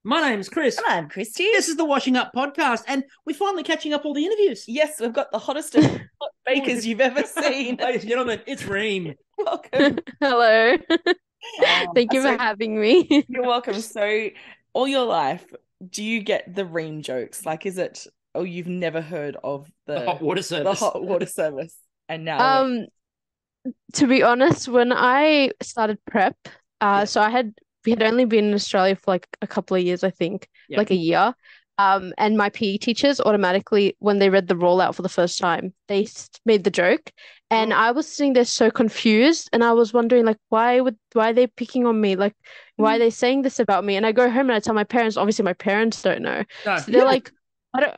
My name's Chris. And I'm Kristie. This is the Washing Up podcast, and we're finally catching up all the interviews. Yes, we've got the hottest of hot bakers you've ever seen. Ladies and gentlemen, it's Reem. Welcome. Hello. Thank you for So having me. you're welcome. So, all your life, do you get the Reem jokes? Like, is it? Oh, you've never heard of The hot water the service. hot water service, and now Um, to be honest, when I started prep, so we had only been in Australia for like a couple of years, I think, Yeah. like a year. And my PE teachers automatically, when they read the rollout for the first time, made the joke, and Oh. I was sitting there so confused, and I was wondering like, why are they picking on me? Like, why are they saying this about me? And I go home and I tell my parents. Obviously, my parents don't know, No. so they're like,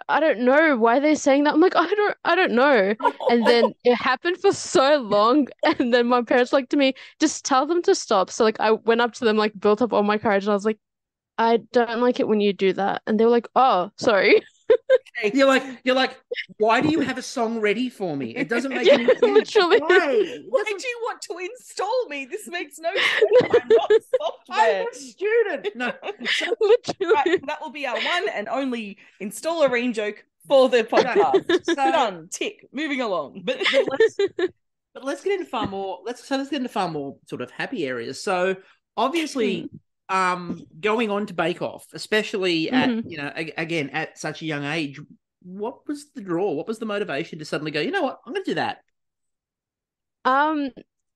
I don't know why they're saying that. I'm like, I don't know. And then it happened for so long. And then my parents like to me, just tell them to stop. So like I went up to them, like built up all my courage, and I was like, I don't like it when you do that. And they were like, oh, sorry. You're like, why do you have a song ready for me? It doesn't make Yeah, any sense. literally. Why? why do you want to install me? This makes no sense. I'm not I'm software. a student. No. Literally. Right, that will be our one and only install a Reem joke for the podcast. So- Done. Tick. Moving along. But let's get into far more. Let's get into far more sort of happy areas. So obviously, going on to Bake Off, especially at again at such a young age, what was the draw? What was the motivation to suddenly go? You know what? I'm going to do that.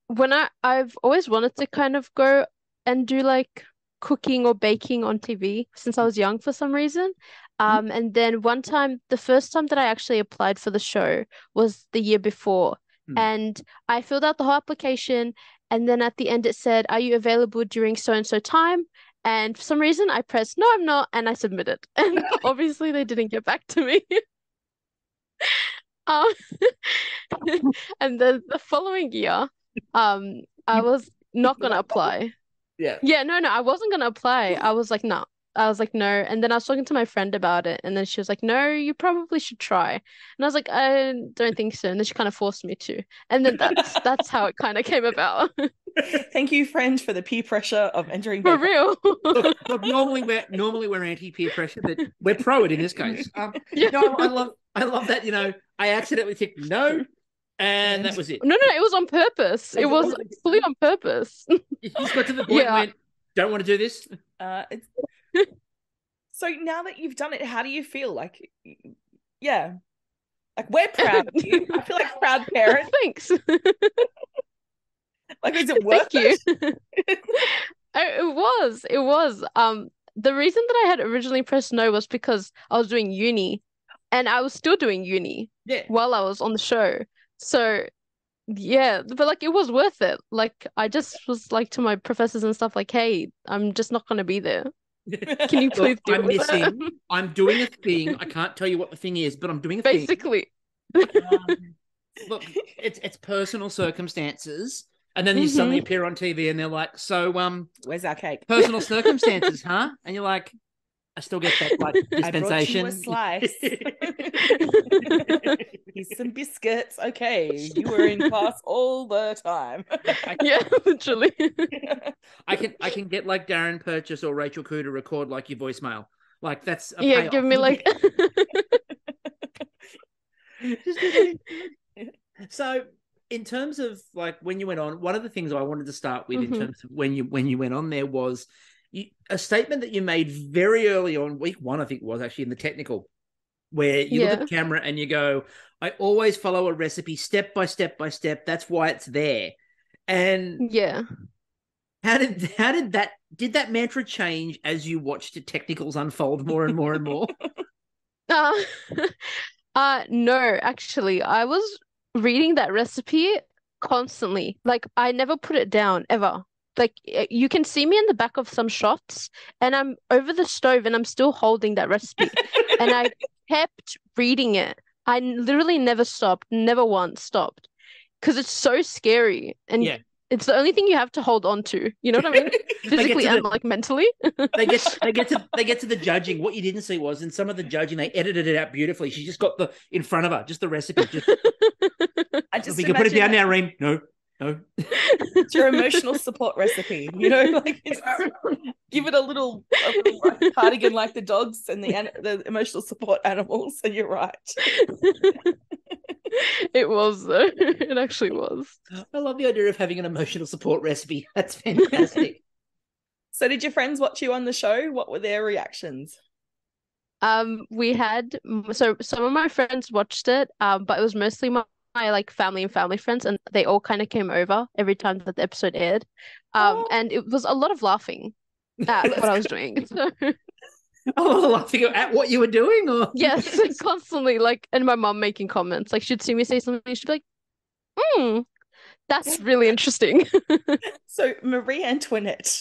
When I've always wanted to kind of go and do like cooking or baking on TV since I was young for some reason. And then one time, the first time that I actually applied for the show was the year before. And I filled out the whole application, and then at the end it said, "Are you available during so and so time?" And for some reason I pressed no, I'm not, and I submitted. And obviously they didn't get back to me. Um, and then the following year, I was not gonna apply. Yeah. Yeah, no, I wasn't gonna apply. I was like, no. I was like, no. And then I was talking to my friend about it, and then she was like, no, you probably should try. And I was like, I don't think so. And then she kind of forced me to. And then that's how it kind of came about. Thank you, friend, for the peer pressure of entering For Bake Off. real. Look, normally we're anti peer pressure, but we're pro it in this case. Yeah. No, I love that. I accidentally ticked no, and that was it. No, it was on purpose. It was fully on purpose. You just got to the point Yeah. where don't want to do this. So now that you've done it, how do you feel? Like, yeah, like we're proud of you. I feel like proud parent. Thanks. Like, is it worth Thank you. it? It was. The reason that I had originally pressed no was because I was doing uni, and I was still doing uni Yeah. while I was on the show. So yeah, but like it was worth it. Like I just was like to my professors and stuff like, hey, I'm just not gonna be there. Can you please do I'm it with that? missing. I'm doing a thing. I can't tell you what the thing is, but I'm doing a thing. Basically. Look, it's personal circumstances, and then you suddenly appear on TV, and they're like, "So, Where's our cake? personal circumstances, huh?" And you're like, "I still get that like dispensation." I brought you a slice. Here's some biscuits. Okay, you were in class all the time. Yeah, literally. I can get like Darren Purchase or Rachel Koo to record like your voicemail. Like that's a Yeah, payoff. give me like So, in terms of like when you went on, one of the things I wanted to start with in terms of when you went on there was a statement that you made very early on, week one, I think it was actually in the technical, where you look at the camera and you go, "I always follow a recipe step by step by step. That's why it's there." And yeah. how did that mantra change as you watched the technicals unfold more and more and more? Uh, no, actually, I was reading that recipe constantly. Like, I never put it down ever. Like, you can see me in the back of some shots, and I'm over the stove, and I'm still holding that recipe. And I kept reading it. I literally never stopped, never once stopped, because it's so scary, and it's the only thing you have to hold on to. You know what I mean? Physically and like mentally. They get to the judging. What you didn't see was in some of the judging, they edited it out beautifully. She just got in front of her, just the recipe. Just, I just we can put it down now, Reem. No. No. It's your emotional support recipe, like give it a little like, cardigan like the dogs and the emotional support animals, and you're right. It was though. It actually was. I love the idea of having an emotional support recipe. That's fantastic. So did your friends watch you on the show? What were their reactions? We had so some of my friends watched it, but it was mostly my like family and family friends, and they all kind of came over every time that the episode aired. And it was a lot of laughing at what I was doing. So Oh, laughing at what you were doing, or yes, constantly like, and my mom making comments. Like she'd see me say something, she'd be like, that's really interesting. So Marie Antoinette.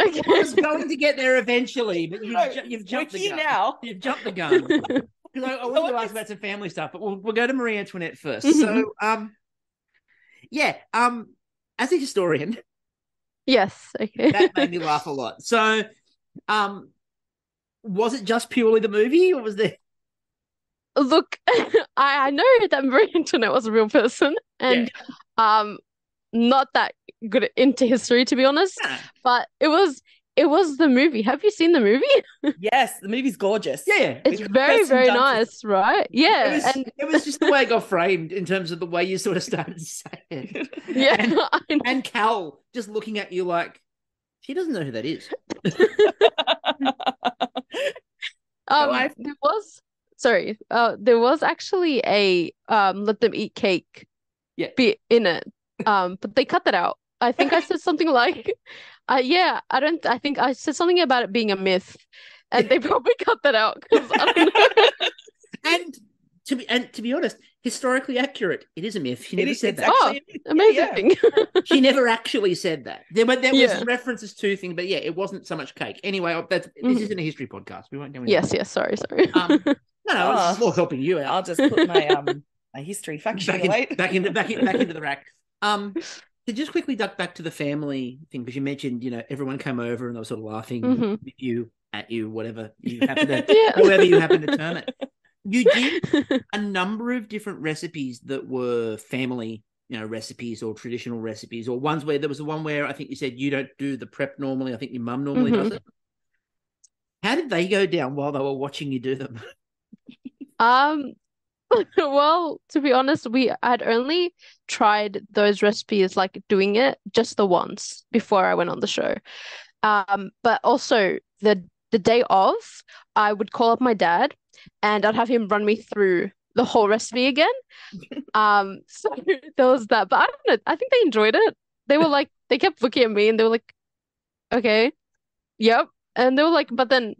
Okay. I was going to get there eventually, but you've jumped the gun. Now. You've jumped the gun. Because I wanted to ask about some family stuff, but we'll go to Marie Antoinette first. So, as a historian, Yes, okay. that made me laugh a lot. So, was it just purely the movie, or was there? Look, I know that Marie Antoinette was a real person, and not that good into history, to be honest. Nah. But it was the movie. Have you seen the movie? Yes, the movie's gorgeous. Yeah, it's very, very nice, right? Yeah, it was just the way it got framed in terms of the way you sort of started to say it. Yeah, and Cal just looking at you like she doesn't know who that is. There was actually a let them eat cake bit in it. But they cut that out. I think I said something like I think I said something about it being a myth, and they probably cut that out because I don't know. And to be honest, historically accurate. It is a myth. She never said that. Oh, amazing. She never actually said that. There was references to things, but it wasn't so much cake. Anyway, this isn't a history podcast. We won't go into Yes, sorry. No, it's more helping you out. I'll just put my my history fact sheet back into the rack. To just quickly duck back to the family thing, because you mentioned, everyone came over and they were sort of laughing with you, at you, whatever you happen to, however you happen to term it. You did a number of different recipes that were family, recipes or traditional recipes, or ones where there was the one where I think you said you don't do the prep normally. I think your mum normally does it. How did they go down while they were watching you do them? Well, to be honest, we had only tried those recipes, like doing it just the once before I went on the show. But also the day of, I would call up my dad and I'd have him run me through the whole recipe again. So there was that. But I don't know, I think they enjoyed it. They were like, they kept looking at me and they were like, okay, yep. And they were like, but then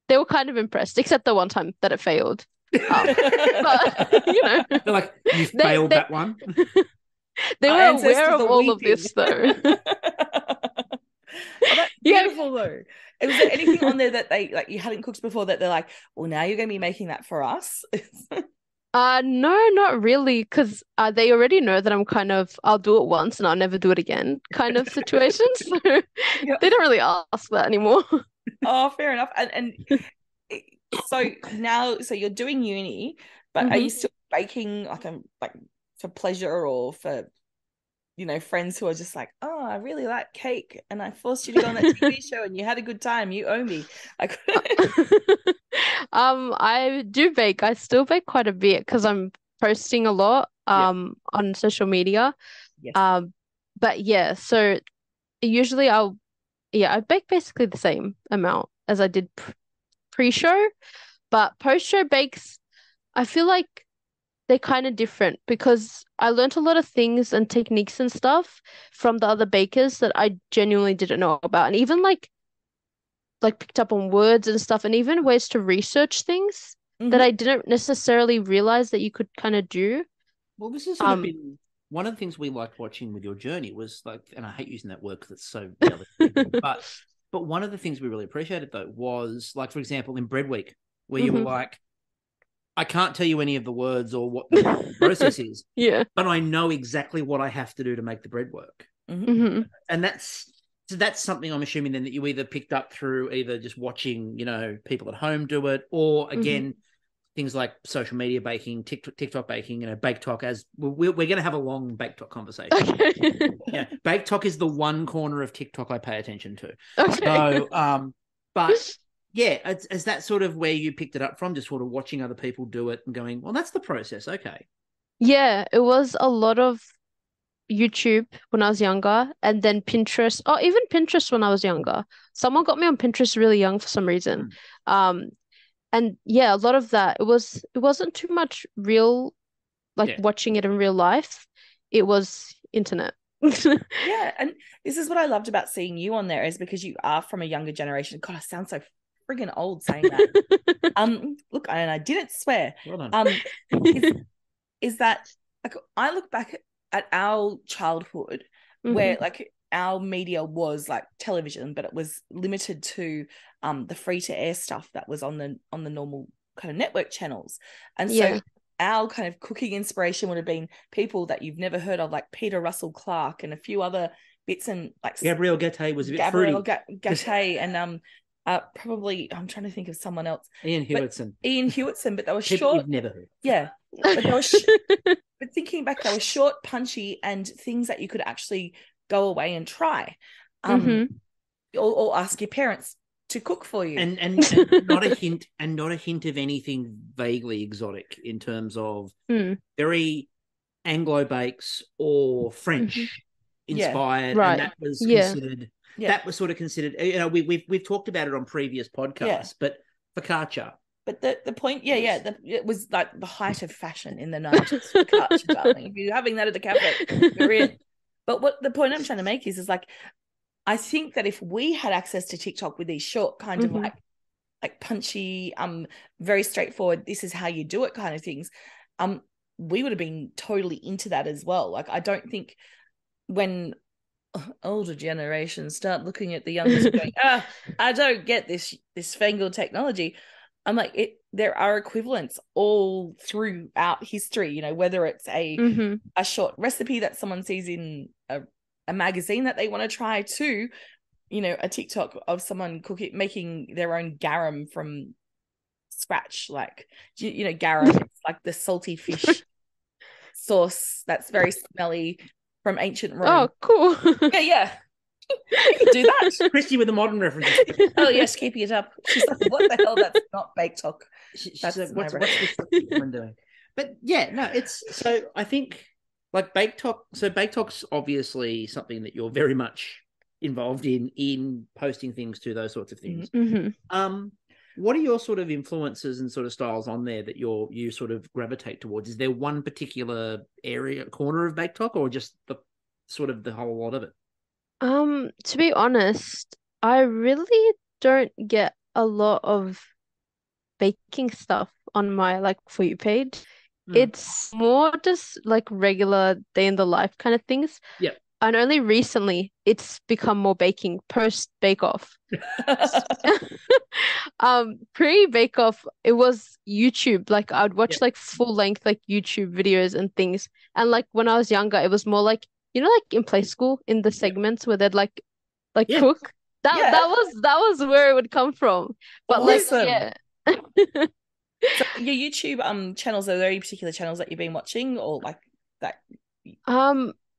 they were kind of impressed, except the one time that it failed. But they're like, you failed that one. They were aware of all of this, though. Oh, that's beautiful, though. Was there anything on there that they you hadn't cooked before that they're like, well, now you're going to be making that for us? No, not really, because they already know that I'm kind of, I'll do it once and I'll never do it again kind of situation. So they don't really ask that anymore. Oh, fair enough. And so now, so you're doing uni, but are you still baking like for pleasure or for friends who are just like, oh, I really like cake and I forced you to go on that TV show and you had a good time, you owe me. I do bake. I still bake quite a bit because I'm posting a lot on social media. Yes. But yeah, so usually I bake basically the same amount as I did pre-show, but post-show bakes, I feel like they're kind of different because I learned a lot of things and techniques and stuff from the other bakers that I genuinely didn't know about, and even like picked up on words and stuff, and even ways to research things that I didn't necessarily realize that you could kind of do. Well, this has sort of been one of the things we liked watching with your journey was like, and I hate using that word because it's so relative, but one of the things we really appreciated though was like, for example, in Bread Week, where you were like, I can't tell you any of the words or what the process is, but I know exactly what I have to do to make the bread work. And that's something I'm assuming then that you either picked up through either just watching, people at home do it, or again, things like social media baking, TikTok baking, Bake Talk. As we're going to have a long Bake Talk conversation. Okay. Yeah, Bake Talk is the one corner of TikTok I pay attention to. Okay. So, but yeah, is that sort of where you picked it up from? Just sort of watching other people do it and going, well, that's the process. Okay. Yeah, it was a lot of YouTube when I was younger, and then Pinterest, or even Pinterest when I was younger. Someone got me on Pinterest really young for some reason. And yeah, a lot of that, it wasn't too much real, like watching it in real life. It was internet. Yeah, and this is what I loved about seeing you on there, is because you are from a younger generation. God, I sound so friggin' old saying that. Look, and I didn't swear. Well done. Is that, like, I look back at our childhood where like our media was like television, but it was limited to the free to air stuff that was on the normal kind of network channels. And so our kind of cooking inspiration would have been people that you've never heard of, like Peter Russell Clark and a few other bits, and like Gabrielle Gattei was a bit fruity. Gattei and probably I'm trying to think of someone else. Ian Hewitson, but they were people short. you've never heard. Yeah, but they were but thinking back, they were short, punchy, and things that you could actually go away and try, or ask your parents to cook for you, and not a hint of anything vaguely exotic in terms of very Anglo bakes or French inspired, right. and that was considered. Yeah. That was sort of considered. We've talked about it on previous podcasts, but focaccia. But the point, it was like the height of fashion in the 90s. Focaccia, darling. If you're having that at the cafe, you're in. But what the point I'm trying to make is like, I think that if we had access to TikTok with these short kind of like punchy, very straightforward, this is how you do it kind of things, we would have been totally into that as well. Like, I don't think when older generations start looking at the youngest going, I don't get this fangled technology. I'm like, there are equivalents all throughout history, whether it's a short recipe that someone sees in a magazine that they want to try to, a TikTok of someone making their own garum from scratch. Like, garum, it's like the salty fish sauce that's very smelly from ancient Rome. Oh, cool. Yeah. You can do that. Kristie with the modern references. Oh, yes, keeping it up. She's like, what the hell? That's not Bake Talk. She's like, what's this woman doing? But yeah, no, it's, so I think like Bake Talk, so Bake Talk's obviously something that you're very much involved in posting things to, those sorts of things. What are your sort of influences and sort of styles on there that you sort of gravitate towards? Is there one particular corner of Bake Talk, or just the sort of the whole lot of it? To be honest, I really don't get a lot of baking stuff on my like For You page. It's more just like regular day in the life kind of things. Yeah. And only recently it's become more baking post Bake Off. Pre-Bake Off, it was YouTube. Like I'd watch like full length like YouTube videos and things. And like when I was younger, it was more like, like in play school in the segments where they'd like cook. That was where it would come from. But awesome. So your YouTube channels, are there any particular channels that you've been watching, or like that?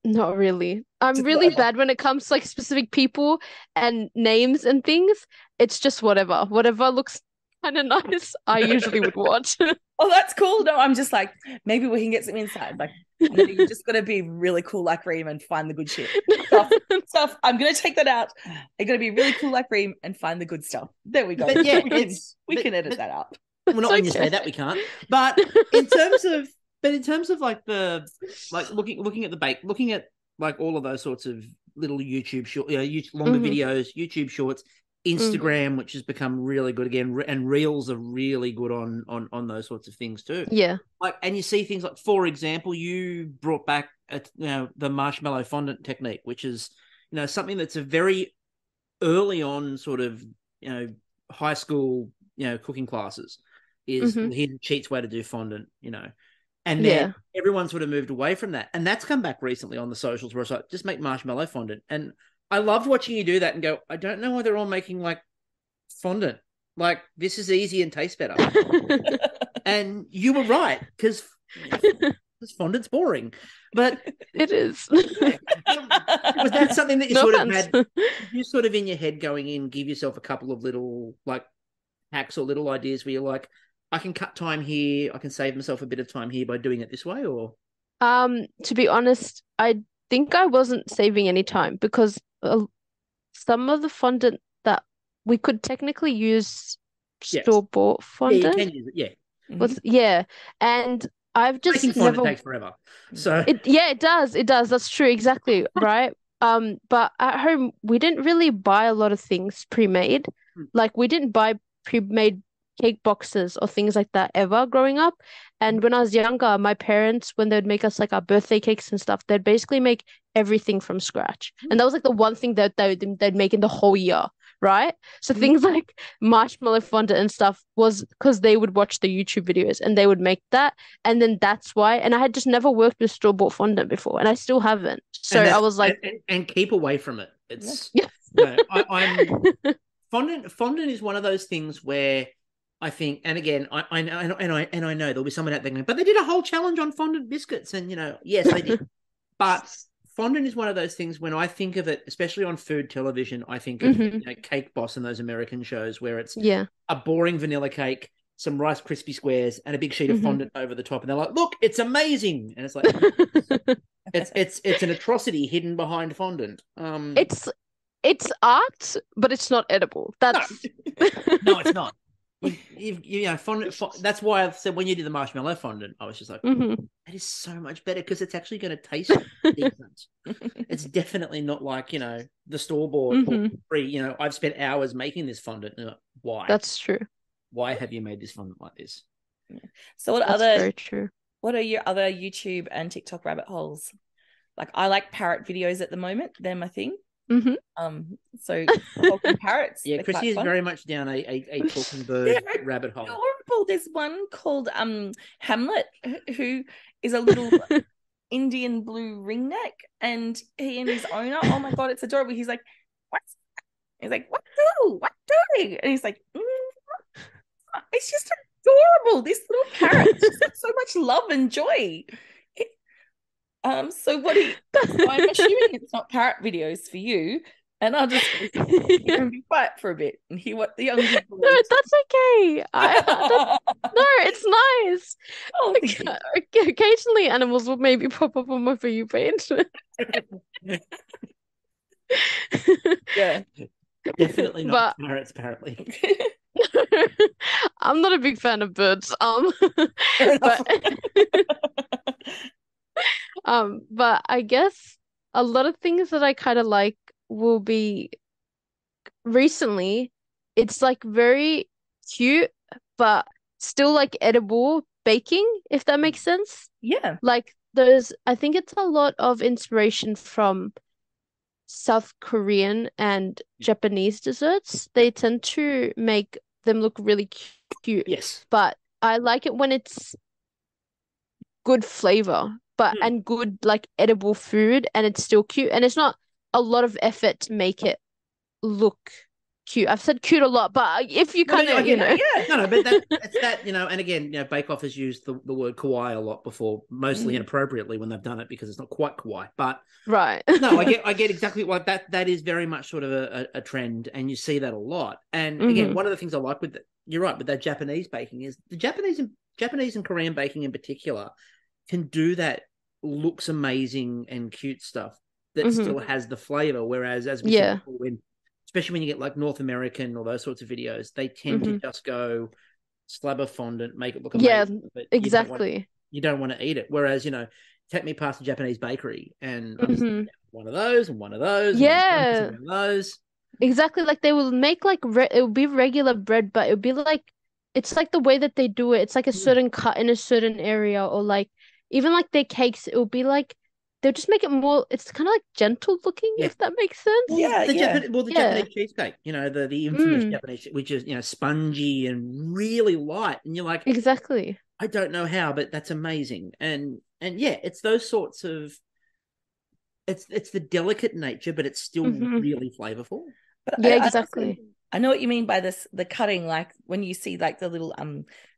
Not really. I'm really bad when it comes to like specific people and names and things. It's just whatever looks kind of nice, I usually would watch. Oh, that's cool. No, I'm just like, maybe we can get some insight. Like, you just got to be really cool like Reem and find the good shit. Stuff. I'm going to take that out. I'm going to be really cool like Reem and find the good stuff. There we go. But yeah, we can edit that out. Well, not when you say that, we can't. But in terms of like the looking at the bake, looking at like all of those sorts of little YouTube short, longer videos, YouTube shorts, Instagram, which has become really good again, and Reels are really good on those sorts of things too. Yeah, like, and you see things like, for example, you brought back the marshmallow fondant technique, which is something that's a very early on sort of high school cooking classes. Here's the cheats way to do fondant, and then everyone sort of moved away from that, and that's come back recently on the socials where it's like, just make marshmallow fondant. And I loved watching you do that and go, I don't know why they're all making like fondant. Like, this is easy and tastes better. And you were right, because fondant's boring. But It is. was that something that you No sort offense. of had, you sort of in your head going in, give yourself a couple of little like hacks or little ideas where you're like, I can cut time here, I can save myself a bit of time here by doing it this way? Or To be honest, I think I wasn't saving any time because some of the fondant that we could technically use yes, store-bought you fondant. can use it, Yeah, and I've making just fondant never takes forever. So it does. It does. That's true. Exactly. Right. But at home we didn't really buy a lot of things pre-made. Like we didn't buy pre-made cake boxes or things like that ever growing up. And when I was younger, my parents, when they'd make us like our birthday cakes and stuff, they'd basically make everything from scratch. And that was like the one thing that they'd make in the whole year, right? So things like marshmallow fondant and stuff was because they would watch the YouTube videos and they would make that. And then that's why. And I had just never worked with store-bought fondant before, and I still haven't. So I was like, and keep away from it. It's yeah. I'm fondant is one of those things where I think, and again, I know, and I know there'll be someone out there going, but they did a whole challenge on fondant biscuits, and yes, they did. But fondant is one of those things when I think of it, especially on food television, I think of Cake Boss and those American shows where it's a boring vanilla cake, some Rice Krispie squares, and a big sheet of fondant over the top, and they're like, "Look, it's amazing!" And it's like, it's an atrocity hidden behind fondant. It's art, but it's not edible. That's no, it's not. Fondant. That's why I said when you did the marshmallow fondant, I was just like, that is so much better because it's actually going to taste decent. It's definitely not like the store bought or free. I've spent hours making this fondant. Why? That's true. Why have you made this fondant like this? So very true. What are your other YouTube and TikTok rabbit holes? Like I like parrot videos at the moment. They're my thing. So talking parrots. Yeah, Kristie is very much down a talking bird rabbit hole. Horrible. There's one called Hamlet, who is a little Indian blue ringneck, and he and his owner. Oh my god, it's adorable. He's like, what? He's like, what doing? And he's like, it's just adorable. This little parrot just has so much love and joy. So I'm assuming it's not parrot videos for you, and I'll just be quiet for a bit and hear what the young people. No, that's okay. No, it's nice. Oh, occasionally, animals will maybe pop up on my For You page. Yeah, definitely not parrots. Apparently, I'm not a big fan of birds. But I guess a lot of things that I kind of like will be recently, it's like very cute, but still like edible baking, if that makes sense. Yeah. Like I think it's a lot of inspiration from South Korean and Japanese desserts. They tend to make them look really cute. Yes. But I like it when it's good flavor, and good like edible food, and it's still cute, and it's not a lot of effort to make it look cute. I've said cute a lot, but if you kind of but it's that and again, Bake Off has used the word kawaii a lot before, mostly inappropriately when they've done it because it's not quite kawaii. But right, no, I get exactly what that is. Very much sort of a trend, and you see that a lot. And again, one of the things I like with you're right with that Japanese baking is the Japanese and Korean baking in particular can do that looks amazing and cute stuff that still has the flavor. Whereas, as we said before, especially when you get like North American or those sorts of videos, they tend to just go slab of fondant, make it look amazing. Yeah, exactly. You don't want to eat it. Whereas, take me past a Japanese bakery and one of those and one of those. Yeah. And one of those. Exactly. Like they will make like it would be regular bread, but it would be like it's like the way that they do it. It's like a certain cut in a certain area, or like even like their cakes, it will be like they'll just make it more. It's kind of like gentle looking, if that makes sense. Well, the Japanese cheesecake, the infamous Japanese, which is spongy and really light, and you're like, exactly. I don't know how, but that's amazing. And yeah, it's those sorts of. It's the delicate nature, but it's still really flavorful. But exactly. I know what you mean by this, the cutting, like when you see like the little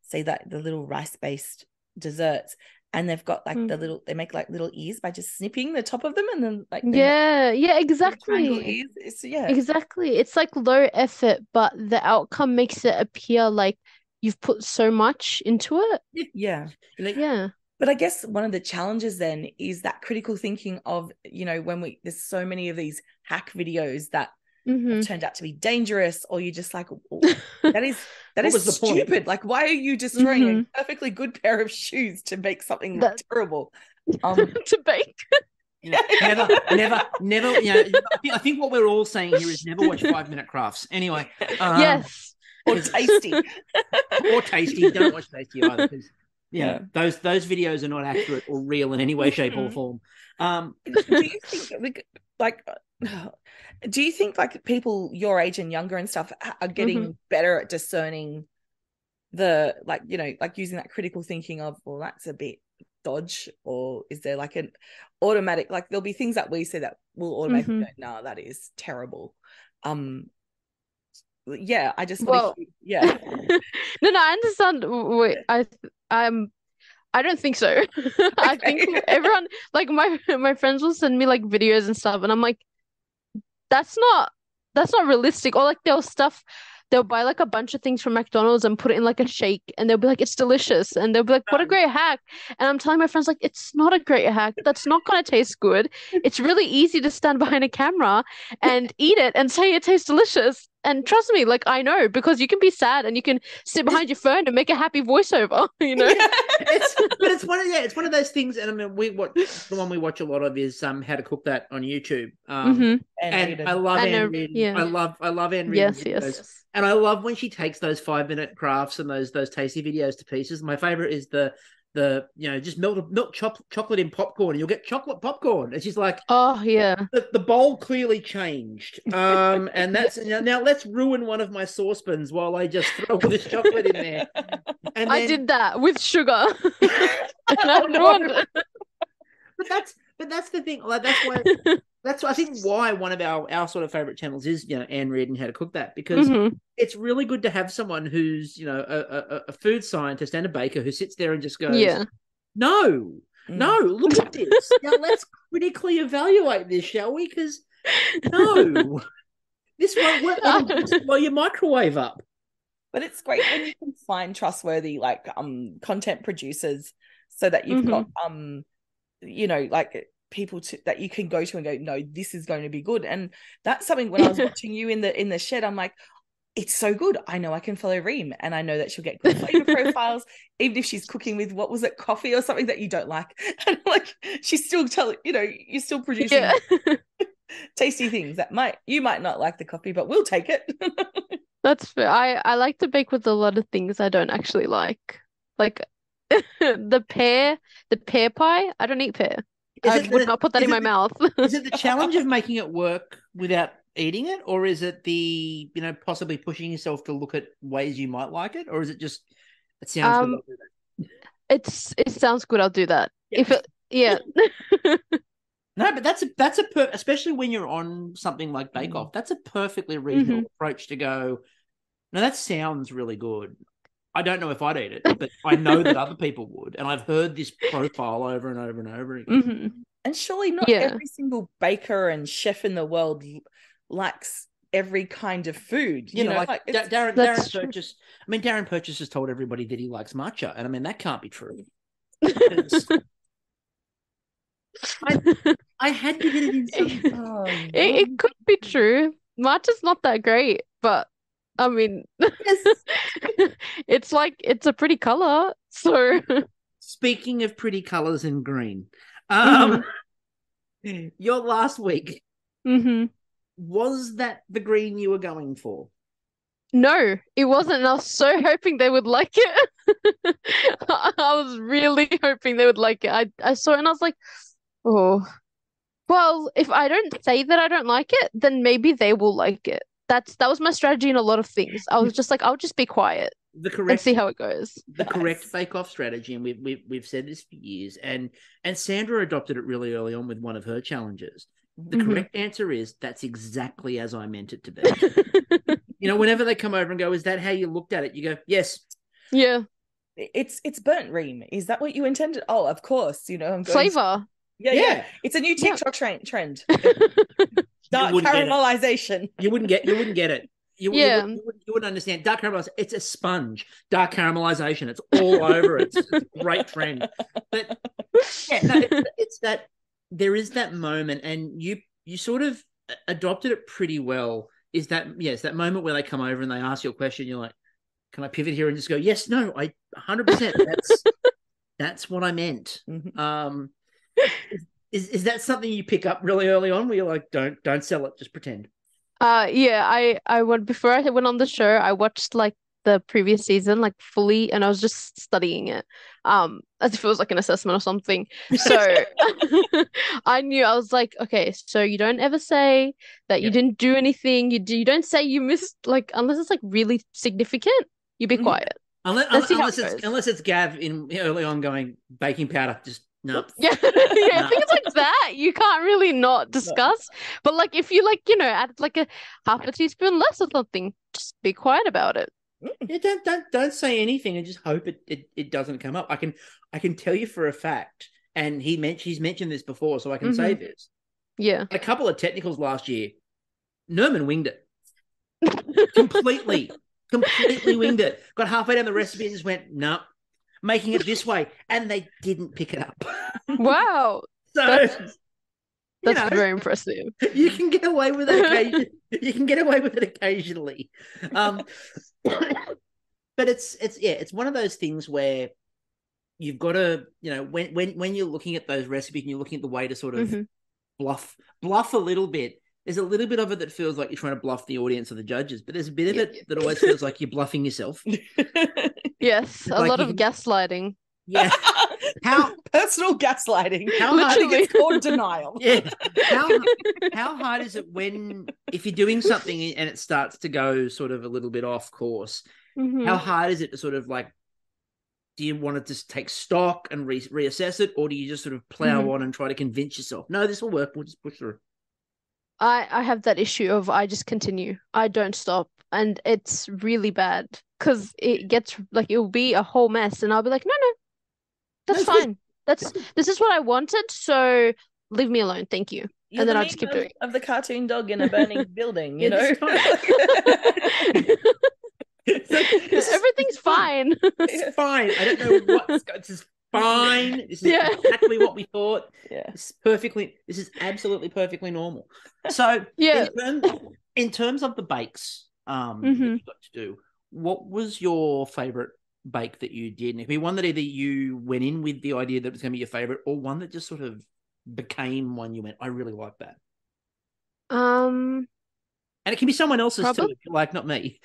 say that the little rice-based desserts, and they've got like the little, they make like little ears by just snipping the top of them, and then like yeah, triangle exactly. ears. It's, yeah. Exactly. It's like low effort, but the outcome makes it appear like you've put so much into it. Yeah. Yeah. But I guess one of the challenges then is that critical thinking of, when there's so many of these hack videos that have turned out to be dangerous, or you're just like, oh, that is stupid. Point? Like, why are you destroying a perfectly good pair of shoes to make something terrible? To bake. Never. I think what we're all saying here is never watch 5-minute crafts. Anyway, yes, or Tasty, Don't watch Tasty either, because those videos are not accurate or real in any way, shape, or form. Do you think like people your age and younger and stuff are getting better at discerning the like using that critical thinking of, well, that's a bit dodge, or is there like an automatic, like there'll be things that we say that will automatically go, no, that is terrible. Yeah, I just want to hear, No, I understand. I don't think so. Okay. I think everyone, like my friends will send me like videos and stuff, and I'm like, that's not realistic. Or like they'll buy like a bunch of things from McDonald's and put it in like a shake, and they'll be like, it's delicious, and they'll be like, what a great hack. And I'm telling my friends, like, it's not a great hack. That's not gonna taste good. It's really easy to stand behind a camera and eat it and say it tastes delicious. And trust me, like, I know, because you can be sad and you can sit behind your phone and make a happy voiceover, It's one of those things. And I mean, the one we watch a lot of is How to Cook That on YouTube. And I love Anne Reid. Yeah. I love Anne Reid. Yes. And I love when she takes those 5-minute crafts and those tasty videos to pieces. My favorite is the just melt chocolate in popcorn, and you'll get chocolate popcorn. And she's like, oh yeah, the bowl clearly changed. And that's now let's ruin one of my saucepans while I just throw all this chocolate in there. And I did that with sugar. And I ruined it. But that's the thing. Like that's I think why one of our sort of favorite channels is Anne Reid and How to Cook That, because it's really good to have someone who's a food scientist and a baker who sits there and just goes, no, look at this. Now let's critically evaluate this, shall we? Because no, this won't work. It'll just blow your microwave up. But it's great when you can find trustworthy like content producers, so that you've got like people that you can go to and go, no, this is going to be good. And that's something when I was watching you in the shed, I'm like, it's so good. I know I can follow Reem, and I know that she'll get good flavor profiles, even if she's cooking with, what was it, coffee or something that you don't like. And like, she's still you're still producing tasty things that you might not like the coffee, but we'll take it. That's fair. I like to bake with a lot of things I don't actually like. Like the pear pie. I don't eat pear. I would not put that in my mouth. Is it the challenge of making it work without eating it, or is it the possibly pushing yourself to look at ways you might like it, or is it just it sounds good, I'll do that? It sounds good, I'll do that. No, but that's especially when you're on something like Bake Off, that's a perfectly reasonable approach to go, no, that sounds really good. I don't know if I'd eat it, but I know that other people would, and I've heard this profile over and over and over again. And surely not every single baker and chef in the world likes every kind of food. Darren Purchase. I mean, Darren Purchase has told everybody that he likes matcha, and I mean that can't be true. I had to get it in some. It could be true. Matcha's not that great, but I mean, it's a pretty color. So, speaking of pretty colors in green, your last week, was that the green you were going for? No, it wasn't. And I was so hoping they would like it. I was really hoping they would like it. I saw it and I was like, oh, well, if I don't say that I don't like it, then maybe they will like it. That was my strategy in a lot of things. I was just like, I'll just be quiet and see how it goes. The correct bake-off strategy, and we've said this for years, and Sandra adopted it really early on with one of her challenges. The correct answer is, that's exactly as I meant it to be. You know, whenever they come over and go, is that how you looked at it? You go, yes. Yeah. It's burnt Reem. Is that what you intended? Oh, of course. You know, I'm going Flavour. Yeah. It's a new TikTok trend. Dark caramelization. You wouldn't get it. You wouldn't understand. Dark caramelization, it's a sponge. Dark caramelization, it's all over it. It's a great trend. But yeah, no, it's that there is that moment, and you sort of adopted it pretty well. Is that it's that moment where they come over and they ask you a question, you're like, can I pivot here and just go, yes, no, I 100%. That's what I meant. Is that something you pick up really early on where you're like, don't sell it, just pretend? Yeah, I went before I went on the show, I watched like the previous season like fully, and I was just studying it as if it was like an assessment or something. So I knew, I was like, okay, so you don't ever say that you didn't do anything. You don't say you missed, like, unless it's like really significant, you be quiet. Unless it's Gav in early on going baking powder, just no. Yeah, yeah. I think it's like that. You can't really not discuss. But like if you like, add like a half a teaspoon less or something, just be quiet about it. Yeah, don't say anything and just hope it doesn't come up. I can tell you for a fact, and he's mentioned this before, so I can say this. Yeah. A couple of technicals last year, Nerman winged it. Completely winged it. Got halfway down the recipe and just went, no, making it this way. And they didn't pick it up. Wow. So that's very impressive. You can get away with it occasionally. You can get away with it occasionally. But it's one of those things where you've got to, when you're looking at those recipes and you're looking at the way to sort of bluff a little bit, there's a little bit of it that feels like you're trying to bluff the audience or the judges, but there's a bit of it that always feels like you're bluffing yourself. Yes, a lot of gaslighting. Yeah. How personal gaslighting? I think it's called denial. Yeah. How hard is it if you're doing something and it starts to go sort of a little bit off course? How hard is it to sort of like, do you want to just take stock and reassess it, or do you just sort of plow on and try to convince yourself, no, this will work, we'll just push through? I have that issue of I just continue. I don't stop. And it's really bad because it gets like, it'll be a whole mess and I'll be like, no, that's fine. This is what I wanted. So leave me alone. Thank you. You're and then the I'll just keep doing it. Of the cartoon dog in a burning building, you know? Everything's fine. It's fine. I don't know this is fine. This is exactly what we thought. Yeah. This is absolutely perfectly normal. So in terms of the bakes that you got to do, what was your favorite bake that you did? And it could be one that either you went in with the idea that it was going to be your favorite, or one that just sort of became one you went, I really like that. And it can be someone else's too, if you like, not me.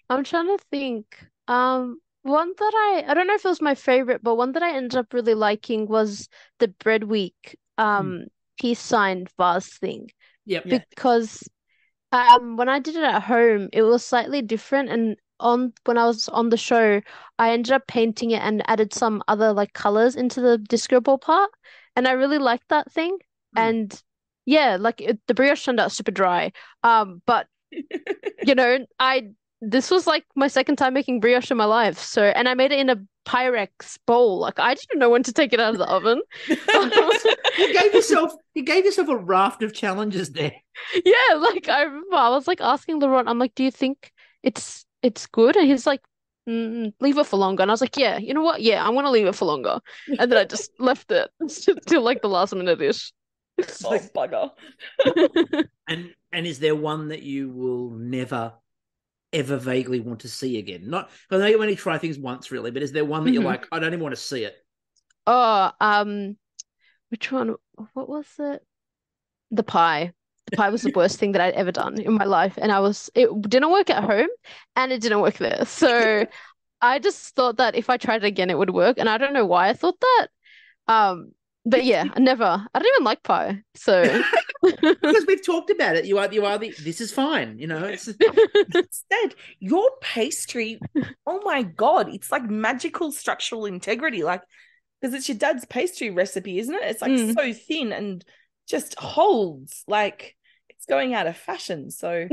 I'm trying to think. One that I don't know if it was my favorite, but one that I ended up really liking was the bread week peace sign vase thing. Yep. Because when I did it at home, it was slightly different, and when I was on the show, I ended up painting it and added some other like colors into the disco ball part, and I really liked that thing. And yeah, like the brioche turned out super dry. But this was like my second time making brioche in my life. So, and I made it in a Pyrex bowl. Like I didn't know when to take it out of the oven. You gave yourself a raft of challenges there. Yeah, like I remember I was like asking Laurent, I'm like, do you think it's good? And he's like, leave it for longer. And I was like, yeah, you know what? Yeah, I'm gonna leave it for longer. And then I just left it till like the last minute ish. It's like bugger. And is there one that you will never ever vaguely want to see again? Not because I know you only try things once, really, but is there one that you're like, I don't even want to see it? Oh, which one? What was it? The pie. The pie was the worst thing that I'd ever done in my life, and it didn't work at home, and it didn't work there. So I just thought that if I tried it again, it would work, and I don't know why I thought that. But yeah, I don't even like pie. So because we've talked about it, you are this is fine, it's instead your pastry, oh my god, it's like magical structural integrity, like, because it's your dad's pastry recipe, isn't it? It's like so thin and just holds, like it's going out of fashion. So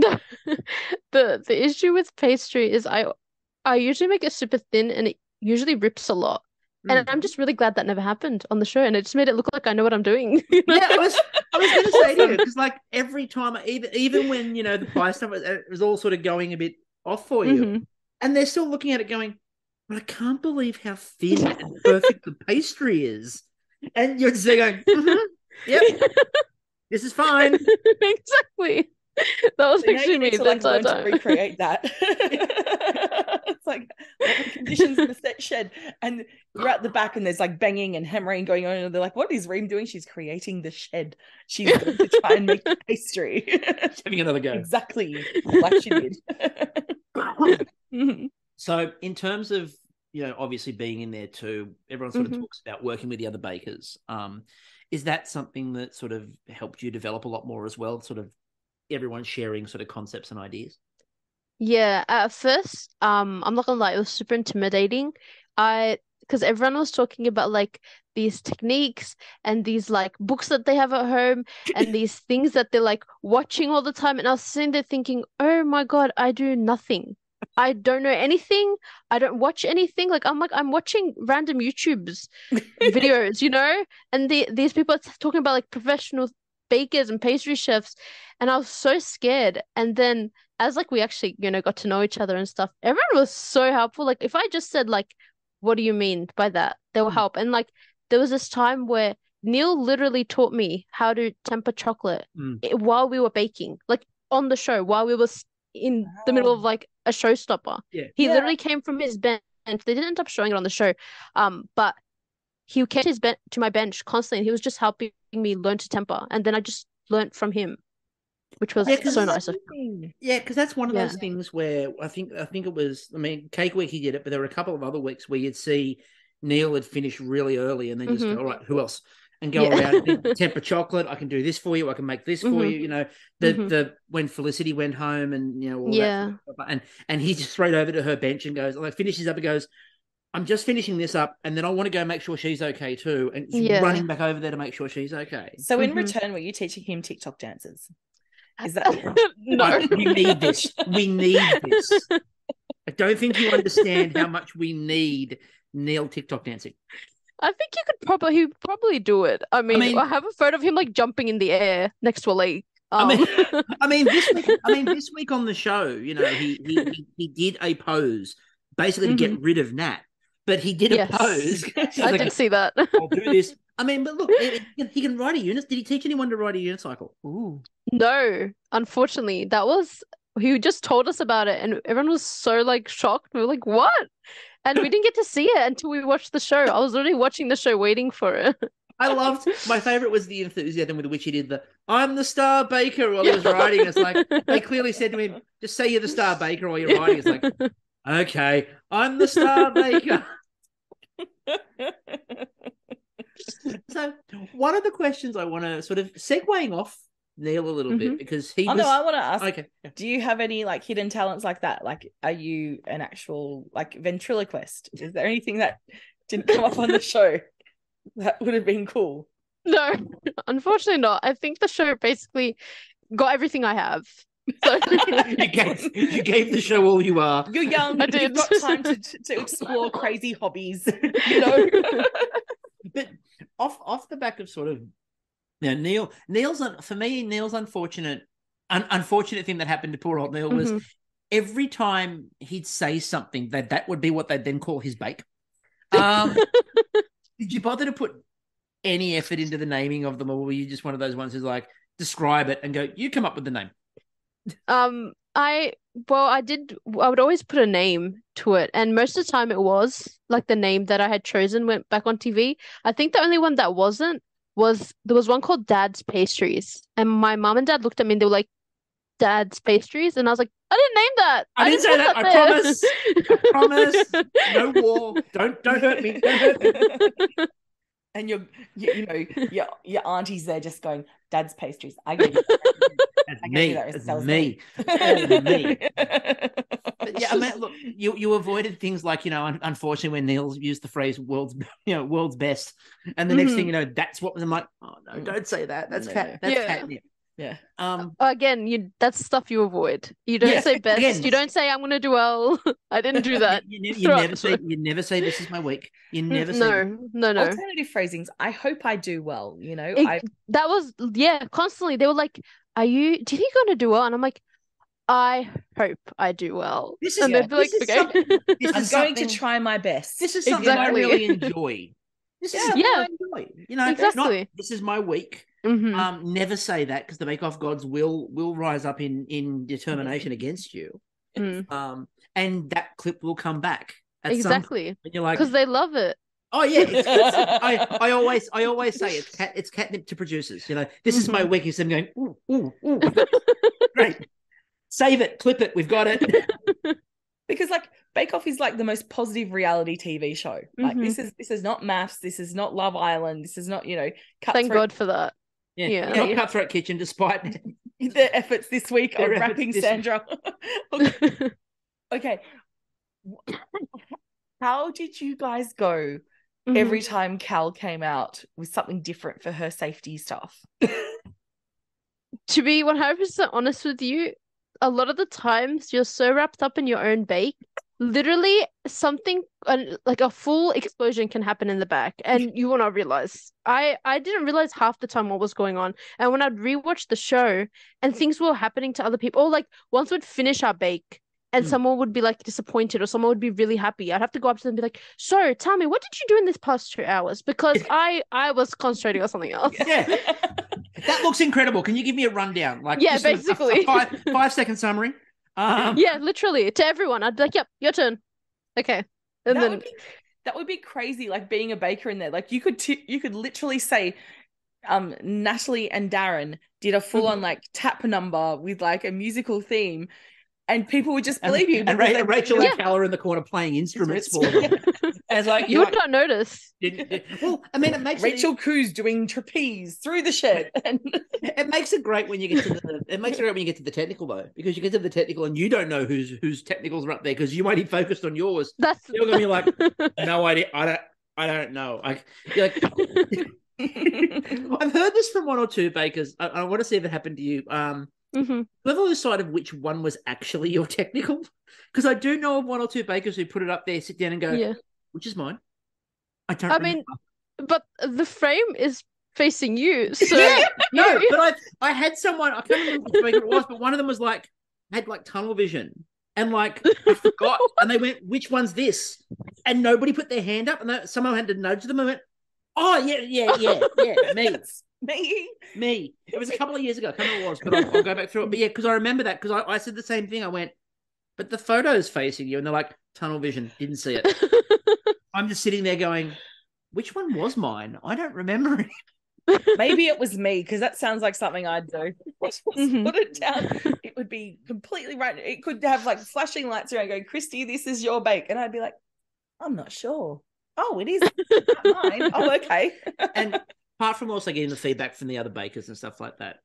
the issue with pastry is I usually make it super thin and it usually rips a lot. And I'm just really glad that never happened on the show, and it just made it look like I know what I'm doing. You know? Yeah, I was going to say to you, because like every time, even when the pie stuff it was all sort of going a bit off for you, and they're still looking at it going, but I can't believe how thin and perfect the pastry is, and you're just going, yep, this is fine. Exactly. That was actually me the entire time. To recreate that. It's like what are the conditions in the shed, and you're at the back, and there's like banging and hammering going on, and they're like, "What is Reem doing?" She's creating the shed. She's going to try and make pastry. She's having another go. Exactly like she did. So, in terms of obviously being in there too, everyone sort of talks about working with the other bakers. Is that something that sort of helped you develop a lot more as well? Sort of everyone sharing sort of concepts and ideas? Yeah, at first, I'm not gonna lie, it was super intimidating. Because everyone was talking about like these techniques and these like books that they have at home and these things that they're like watching all the time. And I was sitting there thinking, oh my God, I do nothing. I don't know anything. I don't watch anything. I'm watching random YouTube's videos, and these people are talking about like professional bakers and pastry chefs, and I was so scared. And then as like we actually, got to know each other and stuff, everyone was so helpful. Like if I just said like, what do you mean by that? They will help. And like there was this time where Neil literally taught me how to temper chocolate while we were baking, like on the show, while we were in the middle of like a showstopper. Yeah. He literally came from his bench. They didn't end up showing it on the show. But he came to my bench constantly. He was just helping me learn to temper. And then I just learned from him, which was so nice of him. Yeah, because that's one of those things where I think it was, Cake Week he did it, but there were a couple of other weeks where you'd see Neil had finished really early and then just go, all right, who else? And go around and temper chocolate. I can do this for you. I can make this for you. The when Felicity went home and all that. And he just thrown over to her bench and goes, like finishes up and goes, I'm just finishing this up, and then I want to go make sure she's okay too, and running back over there to make sure she's okay. So in return, were you teaching him TikTok dances? Is that no? We need this. We need this. I don't think you understand how much we need Neil TikTok dancing. I think he would probably do it. I mean, I have a photo of him like jumping in the air next to a lake. This week on the show, he did a pose basically to get rid of Nat, but he did a pose. I did see that. I'll do this. But look, he can ride a unit. Did he teach anyone to ride a unicycle? Ooh. No, unfortunately, he just told us about it, and everyone was so like shocked. We were like, "What?" And we didn't get to see it until we watched the show. I was literally watching the show, waiting for it. My favorite was the enthusiasm with which he did "I'm the star baker" while he was riding. It's like they clearly said to him, "Just say you're the star baker while you're riding." It's like, okay, I'm the star baker. So one of the questions I want to sort of segueing off Neil a little bit, because he I want to ask, okay, do you have any like hidden talents like that? Like, are you an actual like ventriloquist? Is there anything that didn't come up on the show that would have been cool? No, unfortunately not. I think the show basically got everything I have. So you gave the show all you are. You're young. I did. You've got time to explore crazy hobbies. But off the back of sort of Neil's unfortunate thing that happened to poor old Neil was every time he'd say something that would be what they'd then call his bake. Did you bother to put any effort into the naming of them, or were you just one of those ones who's like describe it and go, you come up with the name? I would always put a name to it, and most of the time it was like the name that I had chosen went back on TV. I think the only one that wasn't was there was one called Dad's Pastries, and my mom and dad looked at me and they were like, Dad's Pastries, and I was like, I didn't name that. I didn't say that. I promise. No war. Don't hurt me. Don't hurt me. And your auntie's there just going, Dad's Pastries. I gave you That's me. But yeah, look, you avoided things like, unfortunately when Neil used the phrase world's best, and the next thing you know, that's what was. I'm like, oh no, don't say that. That's catnip. Yeah. Again, that's stuff you avoid. You don't say best. Again, you don't say I'm gonna do well. I didn't do that. You never say this is my week. You never say no. Alternative phrasings. I hope I do well. You know, that was constantly they were like, "Are you? Did he gonna do well?" And I'm like, "I hope I do well." And they'd be like, "Okay." I'm going to try my best. This is something I really enjoy. This is something I enjoy. You know, exactly. This is my week. Mm-hmm. Never say that because the Bake Off gods will rise up in determination against you. Mm. And that clip will come back at exactly. some point. And you're like, because they love it. Oh yeah, I always say it's catnip to producers. You know, this is my week. Is them going, ooh, great, save it, clip it, we've got it. Because like Bake Off is like the most positive reality TV show. Like this is not Maths, this is not Love Island, this is not, you know, Cutthroat. Thank God for that. Yeah. Not Cutthroat Kitchen, despite their efforts this week of rapping Sandra. Okay. How did you guys go every time Cal came out with something different for her safety stuff? To be 100% honest with you, a lot of the times you're so wrapped up in your own bake, literally something like a full explosion can happen in the back and you will not realize. I didn't realize half the time what was going on. And when I'd rewatch the show and things were happening to other people, or like once we'd finish our bake and someone would be like disappointed or someone would be really happy, I'd have to go up to them and be like, so tell me, what did you do in this past 2 hours? Because I was concentrating on something else. Yeah. That looks incredible. Can you give me a rundown? Like, yeah, basically. A 5-second summary. Yeah, literally to everyone. I'd be like, yep, your turn. Okay. And that would be crazy, like being a baker in there. Like you could literally say Natalie and Darren did a full-on like tap number with like a musical theme. And people would just believe you. And Rachel and Cal are in the corner playing instruments for them. And it's like, you would not notice. Well, I mean, it makes Rachel Coos doing trapeze through the shed. And it makes it great when you get to the technical though, because you get to the technical and you don't know whose technicals are up there because you might be focused on yours. You're gonna be like, no idea. I don't know. You're like, I've heard this from one or two bakers. I want to see if it happened to you. Whoever decided which one was actually your technical, because I do know of one or two bakers who put it up there, sit down and go, which is mine? I don't remember. But the frame is facing you, so no, but I had someone, I can't remember which baker it was, but one of them was like, had like tunnel vision and like I forgot, and they went, which one's this? And nobody put their hand up, and someone had to nudge them and went, oh yeah, me. It was a couple of years ago. I can't remember what it was, but I'll go back through it. But yeah, because I remember that because I said the same thing. I went, but the photo's facing you, and they're like, tunnel vision, didn't see it. I'm just sitting there going, which one was mine? I don't remember it. Maybe it was me, because that sounds like something I'd do. Put it down. It would be completely right. It could have like flashing lights around going, Kristie, this is your bake. And I'd be like, I'm not sure. Oh, it is mine. Oh, okay. And apart from also getting the feedback from the other bakers and stuff like that,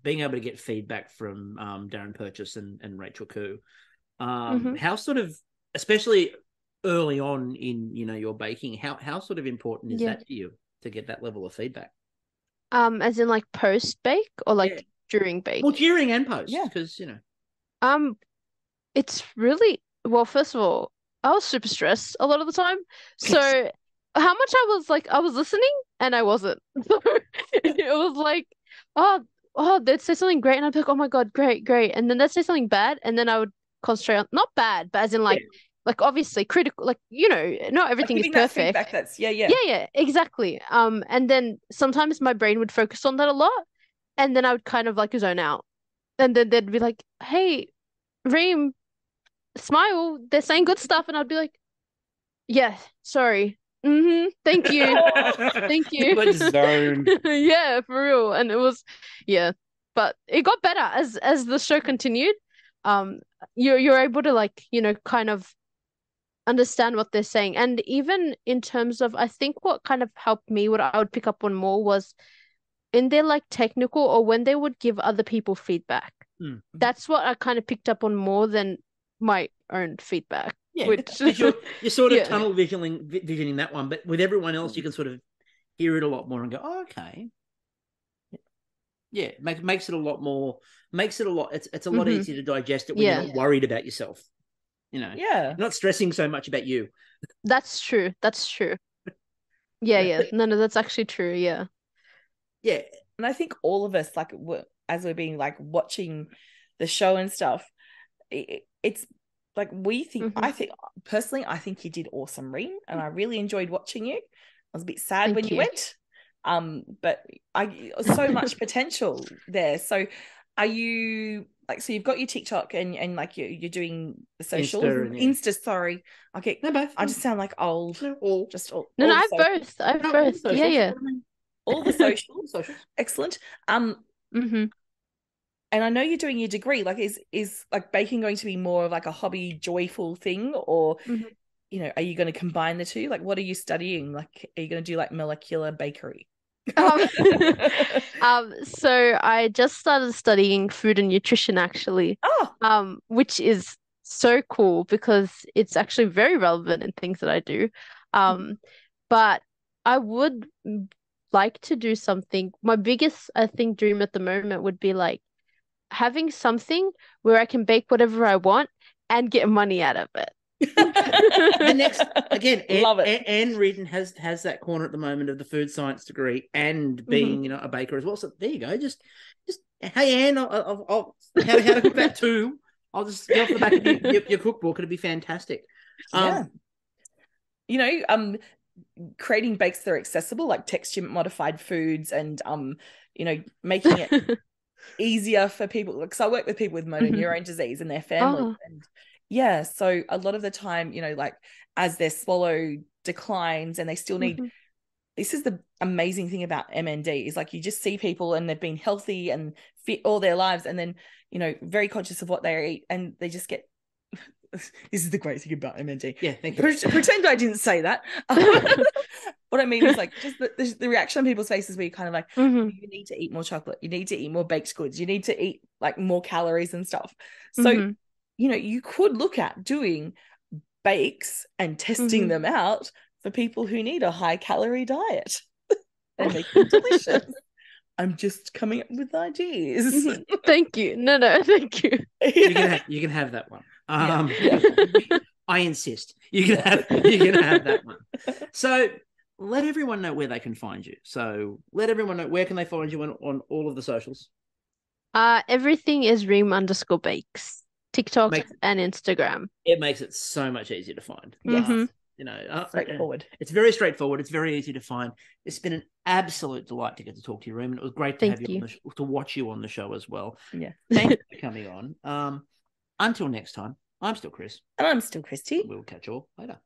being able to get feedback from Darren Purchase and Rachel Koo, how sort of, especially early on in your baking, how sort of important is that to you to get that level of feedback? As in like post bake or like during bake? Well, during and post, because it's really well. First of all, I was super stressed a lot of the time, so how much I was listening and I wasn't. So it was like, oh, they'd say something great and I'd be like, oh my God, great. And then they'd say something bad and then I would concentrate on, not bad, but as in like obviously critical, like, not everything is perfect. That feedback, Yeah, exactly. And then sometimes my brain would focus on that a lot and then I would kind of like zone out. And then they'd be like, hey, Reem, smile, they're saying good stuff. And I'd be like, yeah, sorry. Thank you. Thank you. Yeah, for real. And it was, but it got better as the show continued. You're able to like, kind of understand what they're saying. And even in terms of, I think what kind of helped me, what I would pick up on more was in their like technical or when they would give other people feedback. That's what I kind of picked up on more than my own feedback. Yeah, which you're sort of tunnel visioning that one, but with everyone else, you can sort of hear it a lot more and go, oh, okay. Yeah, makes it a lot more. Makes it a lot. It's a lot easier to digest it when Yeah. you're not worried about yourself. You know, Yeah. not stressing so much about you. That's true. That's true. Yeah, yeah. No, that's actually true. Yeah. Yeah. And I think all of us, like, as we're being like watching the show and stuff, it's like we think. I think personally, I think you did awesome, Reem, and I really enjoyed watching you. I was a bit sad Thank when you you. went, but so much potential there. So, are you like, so you've got your TikTok and like you're doing the socials, Insta. Sorry, okay, No, both. I just sound like old. No, all. Just all. No, all I the have both. I have both. Yeah, yeah. All the socials. Excellent. Mm-hmm. And I know you're doing your degree. Like, is like baking going to be more of like a hobby, joyful thing, or you know, are you going to combine the two? Like, what are you studying? Like, are you going to do like molecular bakery? So I just started studying food and nutrition actually. Which is so cool because it's actually very relevant in things that I do. But I would like to do something. My biggest, I think, dream at the moment would be like having something where I can bake whatever I want and get money out of it. The next again, love it. Anne Reardon has that corner at the moment of the food science degree and being a baker as well. So there you go. Just hey Anne, I'll how to cook that too. I'll just get off the back of your cookbook. It'd be fantastic. Yeah. You know, creating bakes that are accessible, like texture modified foods, and you know, making it easier for people. Because I work with people with motor neurone disease and their families, and yeah, so a lot of the time, you know, like as their swallow declines and they still need. This is the amazing thing about MND is like you just see people and they've been healthy and fit all their lives, and then, you know, very conscious of what they eat, and they just get. This is the great thing about MND. Yeah, thank you. Pretend I didn't say that. What I mean is like just the reaction on people's faces where you're kind of like, you need to eat more chocolate, you need to eat more baked goods, you need to eat like more calories and stuff. So, you know, you could look at doing bakes and testing them out for people who need a high calorie diet and make them delicious. I'm just coming up with ideas. Thank you. No, thank you. You can have that one. I insist. You can have that one. So let everyone know where they can find you. So let everyone know, where can they find you on all of the socials? Everything is Reem_bakes. TikTok and Instagram. It makes it so much easier to find. Yes. You know, straightforward. It's very straightforward. It's very easy to find. It's been an absolute delight to get to talk to you, Reem, and it was great to have you to watch you on the show as well. Yeah. Thanks for coming on. Until next time, I'm still Chris. And I'm still Kristie. We'll catch you all later.